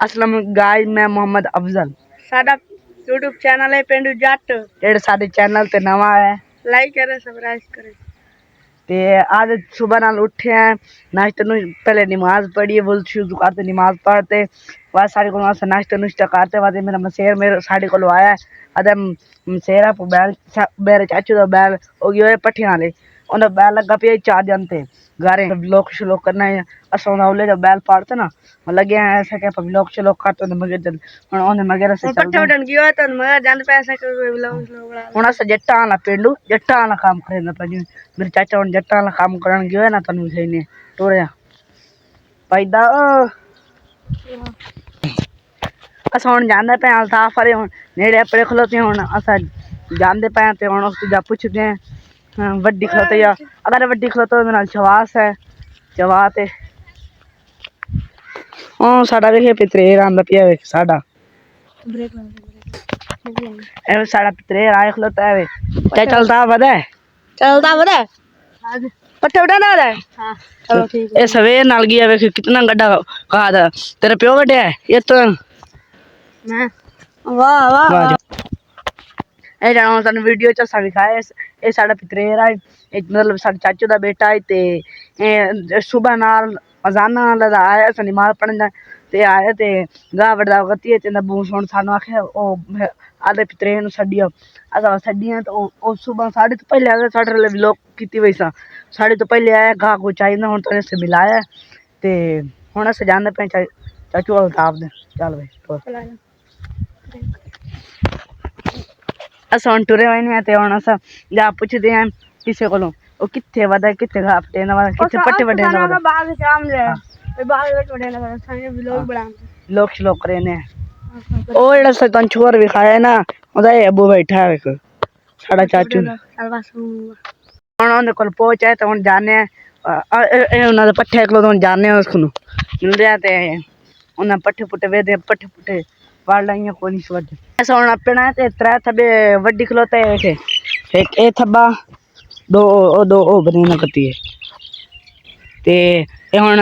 Aslam guys, मैं मोहम्मद अफजल। साडा YouTube channel है पेंडू जट। जेड़ा साडे चैनल ते नवा है, लाइक करे सब्सक्राइब करे। ते आज सुबह नाल उठे हैं, नाश्ते नु पहले नमाज पढ़ी, वुज़ू शुज़ू करते नमाज पढ़ते बाद साढ़े को नाश्ता नुश्ता करते बाद मेरा मसेर मेरे साढ़े को आया अदे मसेरा पो बैल मेरे चाचू दा बैल हो गयो है पट्ठियां वाले उन्हें बैल लगा पे चार जनते गारे ब्लॉक श्लोक करना है असो ना उले जब बैल पाड़ते ना लगे हैं ऐसा क्या ब्लॉक श्लोक करते तो मगर जब उन्हें मगर से पट्ठे उड़न गयो है तो मगर जान पैसा कोई ब्लॉग श्लोक बना उन्हें से जट्टा वाला पेंडू जट्टा वाला काम करे ना पर मेरे चाचा उन जट्टा वाला काम करन गयो है ना तनु सही ने टोरिया पैदा अस हुन जांदे पे अल्ताफ वाले हुन नेड़े अपने खलोते हुन अस जांदे पे ते हुन उस जा पुछदे हैं वड्डी खलोते या अगर वड्डी खलोते तो नाल छवास है जवात है ओ साडा देखे पितरेर आंदा पिया वे साडा ब्रेक ए साडा पितरेर आए खलोता है वे चलता वदा आज पट्ठे उड़ाना है। हां चलो ठीक है। ए सवेर नाल गया वे कितना गड्ढा खादा तेरा प्यो वड्या है ये तो मैं वाह वाह ए जानो सन वीडियो च सा दिखाया ए साडा पितरेर है एक मतलब साडे चाचू दा बेटा है ते ए सुबह नाल अजान नाल आया स नमाज पढ़न ते आया ते गा वडदा गती ते बू सुन सानू आखे ओ आदे पितरेर नु छडियो असा छडिया तो ओ सुबह साढ़े तो पहले आया साढ़े ले व्लॉग कीती वैसा साढ़े तो पहले आया गा को चाहिए हुन तो से मिलाया ते हुन अस जांदे पे चाचू अल्ताफ दे चल भाई अस हुन टुरे वने ते हुन अस जा पुछदे हैं किसे कोलों ओ किथे वदा किथे गा पटे ना किथे पट्टे वडे ना बाग शाम ले बाग वडे ना सारे व्लॉग बनाते लोग श्लोक करे ने ओ एड़ा सतन छोर भी खाया ना ओदा अबू बैठा है साडा चाचू हुन ओने कोल पहुंच है तो हुन जाने ए उना दे पट्ठे कोलों हुन जाने उसको मिलदे आ ते उना पट्ठे पुट्टे वेदे पट्ठे पुट्टे वाड़ लाइया कोनी सवड ऐसा हुन अपना ते त्रै थबे वड्डी खलोते है एक ए थब्बा दो ओ बने ना कती है ते ए हुन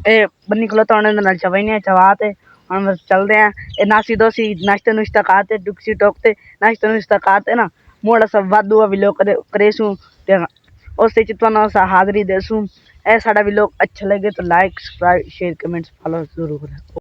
ए बन्नी खलोता हुन नाल चवैने चवा ते हम बस चलते हैं ए नासी दोसी नाश्ता नुश्ता खाते डुक्सी टोकते नाश्ता नुश्ता खाते ना मोड़ा सब वादू व्लॉग करेसू ते उससे चितवाना सा हाजिरी देसू ए साडा व्लॉग अच्छा लगे तो like subscribe share comments follow जरूर करें।